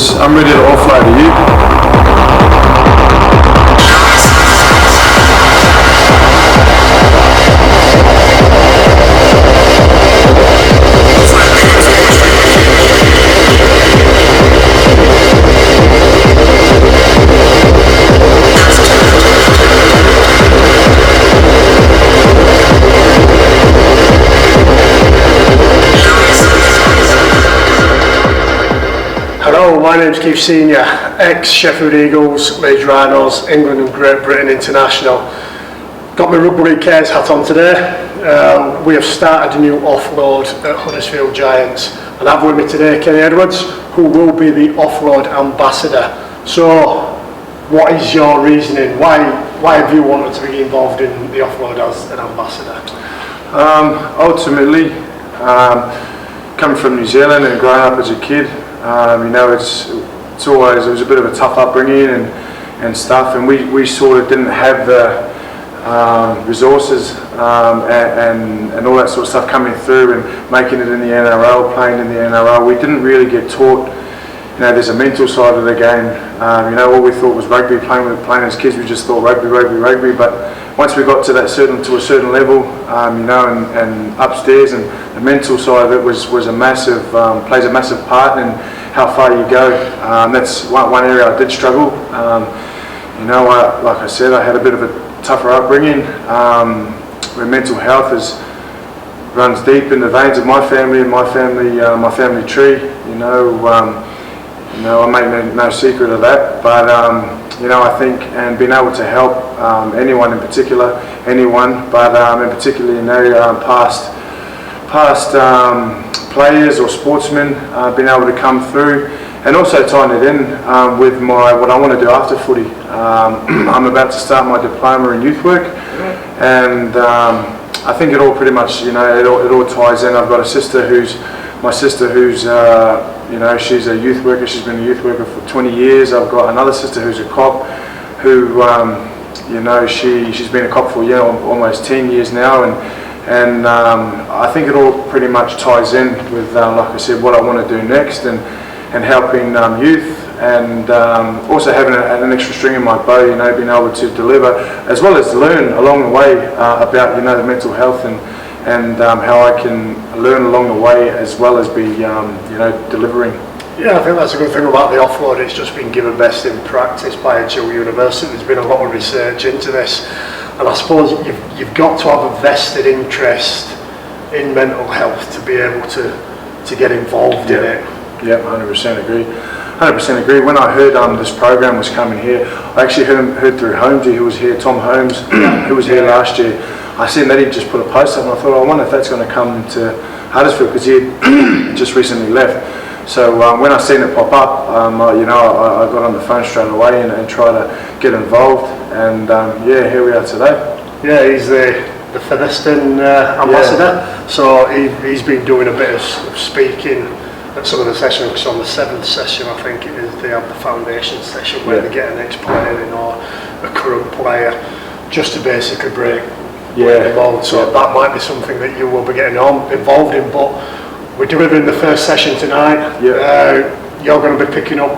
Edwards. I'm ready to offload to you. Hello, my name's Keith Senior, ex-Sheffield Eagles, Leeds Rhinos, England and Great Britain international. Got my Rugby League Cares hat on today. We have started a new offload at Huddersfield Giants, and I've with me today Kenny Edwards, who will be the offload ambassador. So, what is your reasoning? Why have you wanted to be involved in the offload as an ambassador? Ultimately, coming from New Zealand and growing up as a kid, it was a bit of a tough upbringing and stuff, and we sort of didn't have the resources and all that sort of stuff coming through and making it in the NRL, playing in the NRL. We didn't really get taught, there's a mental side of the game. All we thought was rugby, playing as kids, we just thought rugby, but once we got to a certain level, and upstairs, and the mental side of it was a massive, plays a massive part in how far you go. That's one area I did struggle. Like I said, I had a bit of a tougher upbringing, where mental health runs deep in the veins of my family and my family tree. I make no secret of that, but I think, and being able to help anyone in particular, but in particular, past players or sportsmen, being able to come through, and also tying it in with what I want to do after footy. I'm about to start my diploma in youth work, and I think it all pretty much, it all ties in. I've got a sister who's she's a youth worker. She's been a youth worker for 20 years. I've got another sister who's a cop, who, she's been a cop for almost 10 years now, and I think it all pretty much ties in with, like I said, what I want to do next, and helping youth, and also having an extra string in my bow, being able to deliver as well as learn along the way about the mental health and how I can learn along the way as well as be delivering. Yeah, I think that's a good thing about the offload. It's just been given best in practice by HL University. There's been a lot of research into this, and I suppose you've got to have a vested interest in mental health to be able to get involved in it. Yeah, 100% agree. 100% agree. When I heard this program was coming here, I actually heard through Holmesy, who was here, Tom Holmes, who was here last year. I seen that he just put a post up, and I thought, I wonder if that's going to come to Huddersfield, because he had just recently left. So when I seen it pop up, I got on the phone straight away and tried to get involved, and here we are today. Yeah, he's the Featherstone ambassador, so he's been doing a bit of speaking at some of the sessions. Because on the 7th session, I think it is, they have the foundation session where they get an ex-player in or a current player just to basically break involved. So that might be something that you will be getting involved in. But we're delivering the first session tonight. You're going to be picking up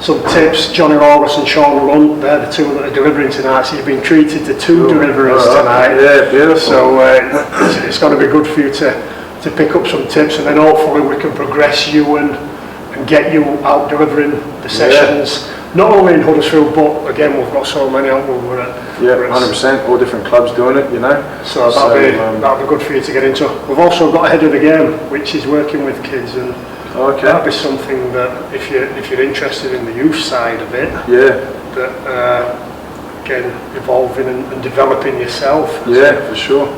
some tips. Johnny Lawless and Sean Lunt, they're the two that are delivering tonight. So you've been treated to two deliverers tonight. Yeah, beautiful. So it's going to be good for you to pick up some tips, and then hopefully we can progress you and get you out delivering the sessions. Not only in Huddersfield, but again, we've got so many out there. 100%. All different clubs doing it, So that'll be good for you to get into. We've also got Ahead of the Game, which is working with kids, and that'll be something that if you're interested in the youth side of it, again, evolving and developing yourself. For sure.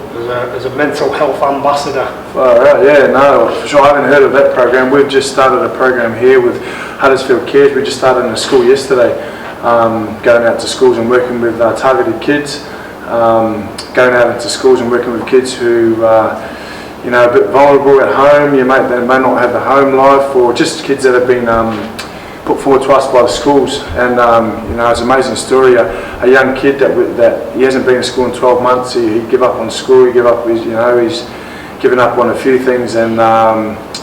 As a mental health ambassador. For sure. I haven't heard of that program. We've just started a program here with Huddersfield Cares. We just started in a school yesterday, going out to schools and working with targeted kids, going out into schools and working with kids who a bit vulnerable at home. They may not have the home life, or just kids that have been put forward to us by the schools. And it's an amazing story. A young kid that he hasn't been to school in 12 months. He gave up on school. He's given up on a few things, and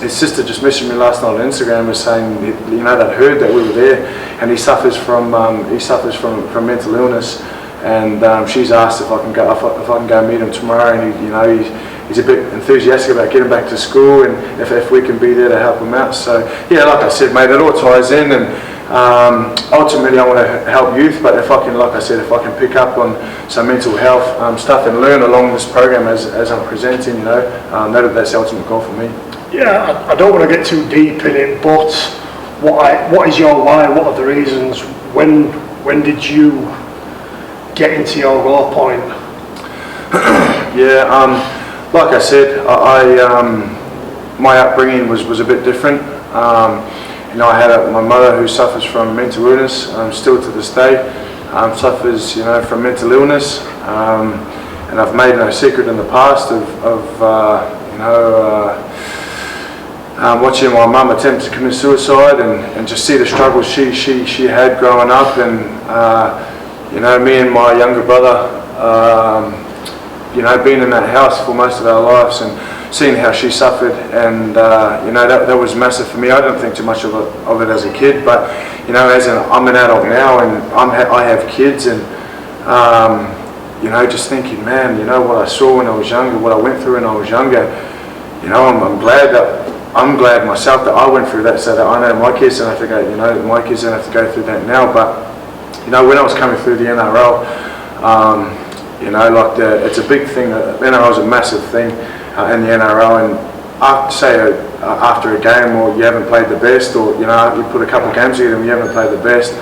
his sister just messaged me last night on Instagram, was saying, you know, they'd heard that we were there, and he suffers from mental illness, and she's asked if I can go meet him tomorrow, and he, you know, he's a bit enthusiastic about getting back to school, and if we can be there to help him out. So yeah, like I said, mate, it all ties in, and ultimately I want to help youth, but if I can, like I said, if I can pick up on some mental health stuff and learn along this program as I'm presenting, you know, that's the ultimate goal for me. Yeah, I don't want to get too deep in it, but what is your why? What are the reasons? When did you get into your low point? Yeah, like I said, my upbringing was a bit different. You know, I had my mother who suffers from mental illness, still to this day, suffers, you know, from mental illness, and I've made no secret in the past of you know, watching my mum attempt to commit suicide, and just see the struggles she had growing up, and you know, me and my younger brother, you know, being in that house for most of our lives and seeing how she suffered, and you know, that was massive for me. I don't think too much of it as a kid, but you know, I'm an adult now, and I have kids, and you know, just thinking, man, you know, what I saw when I was younger, what I went through when I was younger, you know, I'm glad myself that I went through that, so that I know my kids don't have to go, you know, my kids don't have to go through that now. But you know, when I was coming through the NRL, you know, like it's a big thing. The NRL is a massive thing in the NRL, and after a game, or you haven't played the best, or you know, you put a couple of games together and you haven't played the best,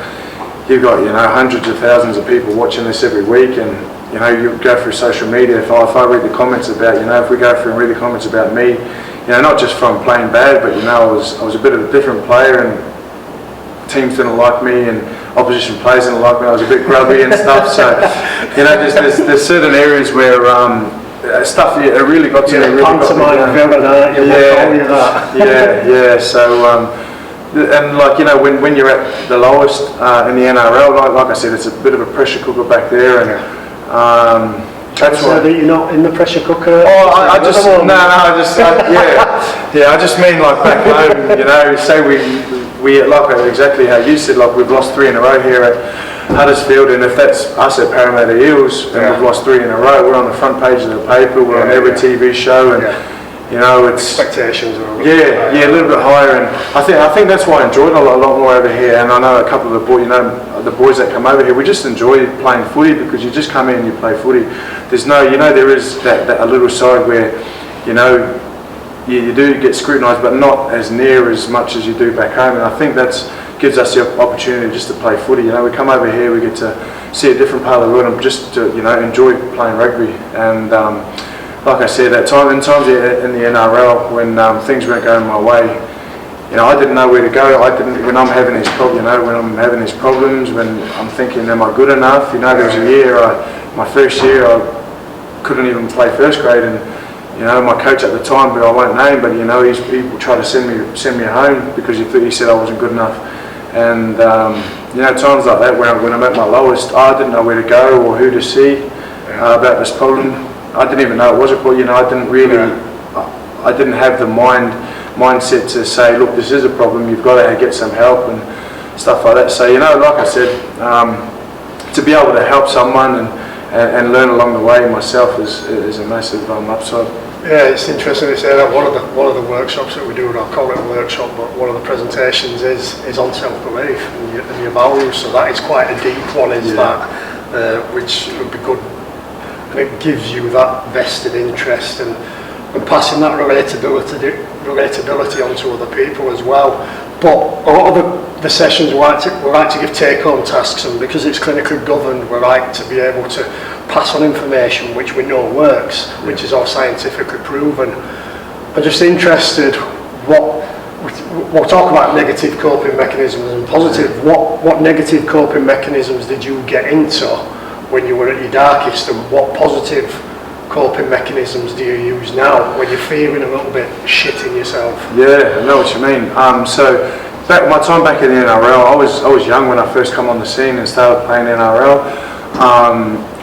you've got, you know, hundreds of thousands of people watching this every week, and you know, you go through social media. If I read the comments about, you know, if we go through and read the comments about me, you know, not just from playing bad, but you know, I was a bit of a different player, and teams didn't like me, and opposition players didn't like me. I was a bit grubby and stuff. So you know, there's certain areas where stuff, it really got to me. Really got me down. Yeah. So and like, you know, when you're at the lowest in the NRL, like I said, it's a bit of a pressure cooker back there, and that's why that you're not in the pressure cooker. Oh, I just I just mean, like, back home, you know, say we like exactly how you said, like, we've lost 3 in a row here at Huddersfield, and if that's us at Parramatta Eels, and we've lost 3 in a row, we're on the front page of the paper, we're on every TV show, and you know, it's expectations are a little bit higher, and I think that's why I enjoyed it a lot more over here. And I know a couple of the boys that come over here, we just enjoy playing footy, because you just come in and you play footy. There's no, you know, there is that a little side where, you know, you do get scrutinised, but not as near as much as you do back home. And I think that gives us the opportunity just to play footy. You know, we come over here, we get to see a different part of the world, and just to, you know, enjoy playing rugby. And like I said, in times in the NRL, when things weren't going my way, you know, I didn't know where to go. When I'm having these problems, when I'm thinking, am I good enough? You know, there was a year, my first year, I couldn't even play first grade, and you know, my coach at the time, who I won't name, but you know, he tried to send me home because he said I wasn't good enough. And you know, times like that, when I'm at my lowest, I didn't know where to go or who to see about this problem. I didn't even know it was a problem. You know, I didn't have the mindset to say, look, this is a problem, you've got to get some help and stuff like that. So, you know, like I said, to be able to help someone and learn along the way myself is a massive upside. Yeah, it's interesting to say that one of the workshops that we do, and I'll call it a workshop, but one of the presentations is on self-belief and your values. So that is quite a deep one, that, which would be good. And it gives you that vested interest and passing that relatability onto other people as well. But a lot of the sessions we like to give take-home tasks, and because it's clinically governed, we like to be able to pass on information which we know works, which is all scientifically proven. I'm just interested, we'll talk about negative coping mechanisms and positive. What negative coping mechanisms did you get into when you were at your darkest, and what positive coping mechanisms do you use now when you're feeling a little bit shit in yourself? Yeah, I know what you mean. So my time back in the NRL, I was young when I first come on the scene and started playing NRL.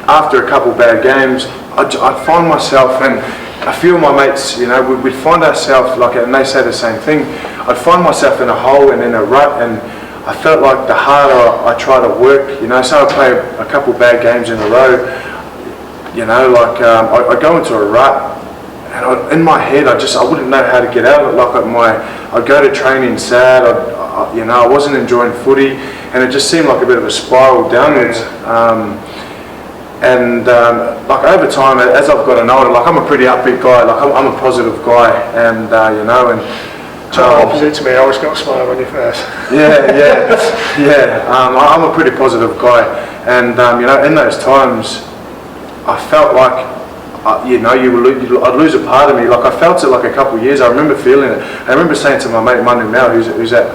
After a couple of bad games, I'd find myself, and a few of my mates, you know, we'd find ourselves like, and they say the same thing. I'd find myself in a hole and in a rut, and I felt like the harder I try to work, you know, so I play a couple bad games in a row, you know, like I go into a rut, and in my head I wouldn't know how to get out of it. Like I'd go to training sad, you know, I wasn't enjoying footy, and it just seemed like a bit of a spiral downwards. Like over time, as I've gotten older, like I'm a pretty upbeat guy, like I'm a positive guy, and you know, and opposite to me, I always got a smile on your face. I'm a pretty positive guy, and you know, in those times, I felt like, you know, I'd lose a part of me. Like I felt it like a couple of years. I remember feeling it. I remember saying to my mate Manu Mel, who's at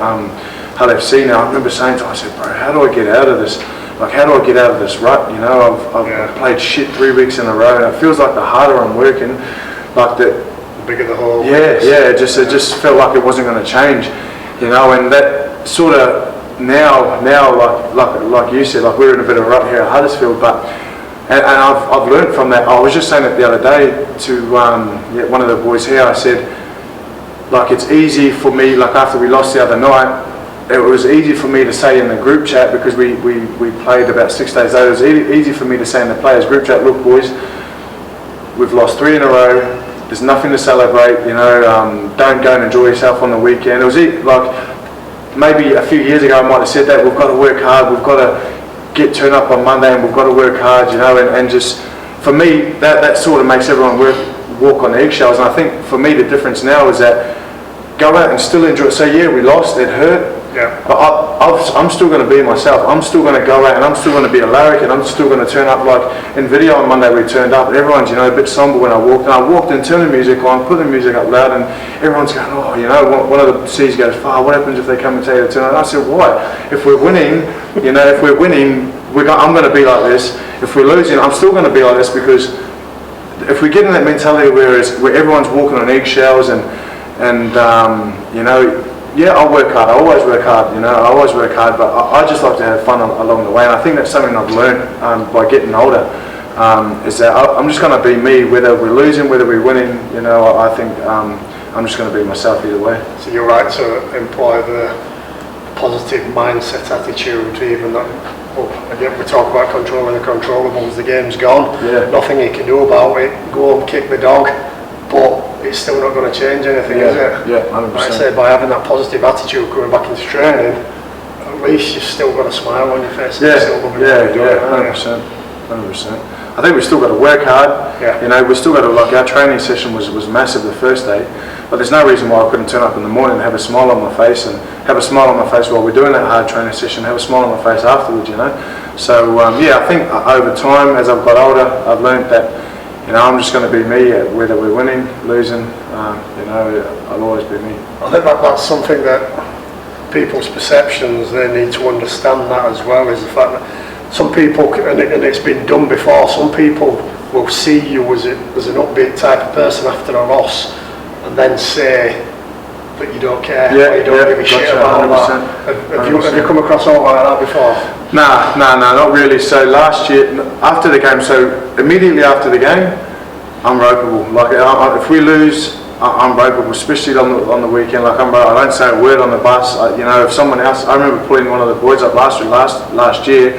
Hull FC now. I remember saying to him, I said, bro, how do I get out of this? Like, how do I get out of this rut? You know, I've played shit 3 weeks in a row, and it feels like the harder I'm working, like the bigger the hole. It just felt like it wasn't going to change, you know. And that sort of now, like you said, like we're in a bit of a rut here at Huddersfield, but. And I've learned from that. I was just saying it the other day to one of the boys here. I said, like, it's easy for me, like after we lost the other night, it was easy for me to say in the group chat, because we played about 6 days later, it was easy for me to say in the players group chat, look boys, we've lost 3 in a row, there's nothing to celebrate, you know, don't go and enjoy yourself on the weekend. It was like, maybe a few years ago I might have said that, we've got to work hard, we've got to turn up on Monday, and we've got to work hard, you know, and just, for me, that sort of makes everyone walk on eggshells. And I think for me the difference now is that go out and still enjoy it. So yeah, we lost, it hurt, but I'm still going to be myself. I'm still going to go out and I'm still going to be a larrikin, and I'm still going to turn up. Like in video on Monday we turned up, and everyone's, you know, a bit somber when I walked and turned the music on, put the music up loud, and everyone's going, oh, you know, one of the C's goes, what happens if they come and tell you to turn on? I said, why? If we're winning, you know, I'm going to be like this. If we're losing, I'm still going to be like this, because if we get in that mentality where everyone's walking on eggshells and you know, yeah, I'll work hard. I always work hard. You know, I always work hard, but I just like to have fun along the way. And I think that's something I've learned by getting older. Is that I'm just going to be me, whether we're losing, whether we're winning. You know, I think I'm just going to be myself either way. So you're right to employ the positive mindset attitude, even though, again, we talk about controlling the controllables. The game's gone. Yeah. Nothing you can do about it. Go and kick the dog, but it's still not going to change anything, is it? Yeah, 100%. Like I say, by having that positive attitude coming back into training, at least you've still got a smile on your face. Yeah, still loving what you're doing, 100%. I think we've still got to work hard. Yeah. You know, we've still got to, like, our training session was massive the first day, but there's no reason why I couldn't turn up in the morning and have a smile on my face, and have a smile on my face while we're doing that hard training session, have a smile on my face afterwards, you know. So, I think over time, as I've got older, I've learned that, you know, I'm just going to be me, whether we're winning, losing, you know, I'll always be me. I think that's something that people's perceptions, they need to understand that as well, is the fact that some people, and it's been done before, some people will see you as an upbeat type of person after a loss, and then say that you don't care, or you don't give a shit about all that. Have you come across all like that before? Nah, not really. So last year, after the game, so immediately after the game, I'm ropeable. Like if we lose, I'm ropeable, especially on the weekend. Like I don't say a word on the bus. You know, if someone else, I remember pulling one of the boys up last year.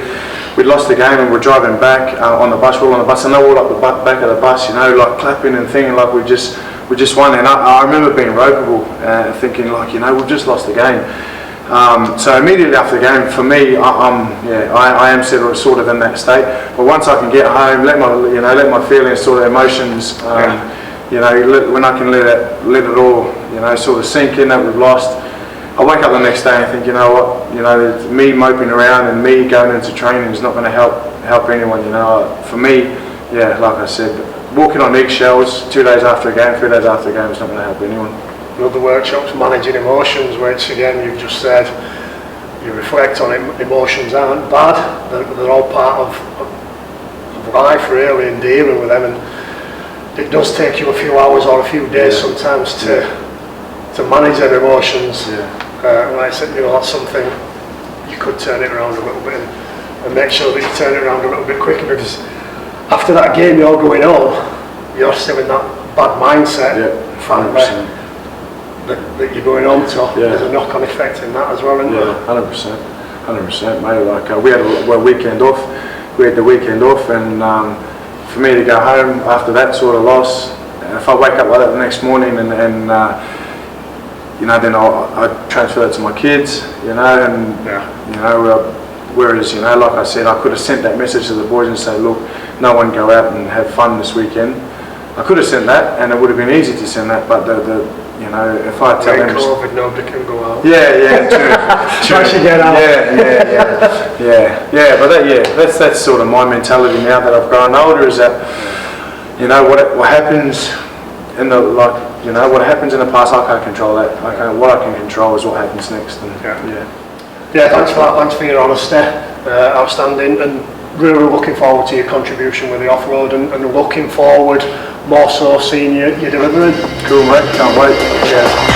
We'd lost the game and we're driving back on the bus. We're all on the bus, and they're all up the back of the bus. You know, like clapping and thinking like we just won. And I remember being ropeable, thinking like, you know, we've just lost the game. So immediately after the game, for me, I am sort of in that state. But once I can get home, let my feelings, sort of emotions, you know, when I can let it all, you know, sort of sink in that we've lost. I wake up the next day and think, you know what, you know, me moping around and me going into training is not going to help anyone. You know, for me, yeah, like I said, walking on eggshells 2 days after a game, 3 days after a game is not going to help anyone. Another workshop's managing emotions, which again you've just said, you reflect on it, emotions aren't bad, they're all part of life really, and dealing with them, and it does take you a few hours or a few days sometimes to manage their emotions. Like I said, you know, that's something you could turn it around a little bit and make sure that you turn it around a little bit quicker, because after that game you're going home, you're still in that bad mindset. Yeah, 100%. That you're going home to. There's a knock-on effect in that as well, isn't there? 100%, mate. Like we had a weekend off. We had the weekend off, and for me to go home after that sort of loss, and if I wake up like that the next morning, and you know, then I transfer that to my kids, you know, and you know, whereas, you know, like I said, I could have sent that message to the boys and say, look, no one go out and have fun this weekend. I could have sent that, and it would have been easy to send that, but you know, if I tell them, COVID, nobody can go out. Yeah, true. Try to get out. Yeah. But that's sort of my mentality now that I've grown older. Is that, you know, what happens in the, like, you know, what happens in the past, I can't control that. What I can control is what happens next. And thanks for that. Thanks for your honesty. Outstanding, and really looking forward to your contribution with the Offload, and looking forward more so seeing you delivering. Cool, mate. Can't wait. Cheers.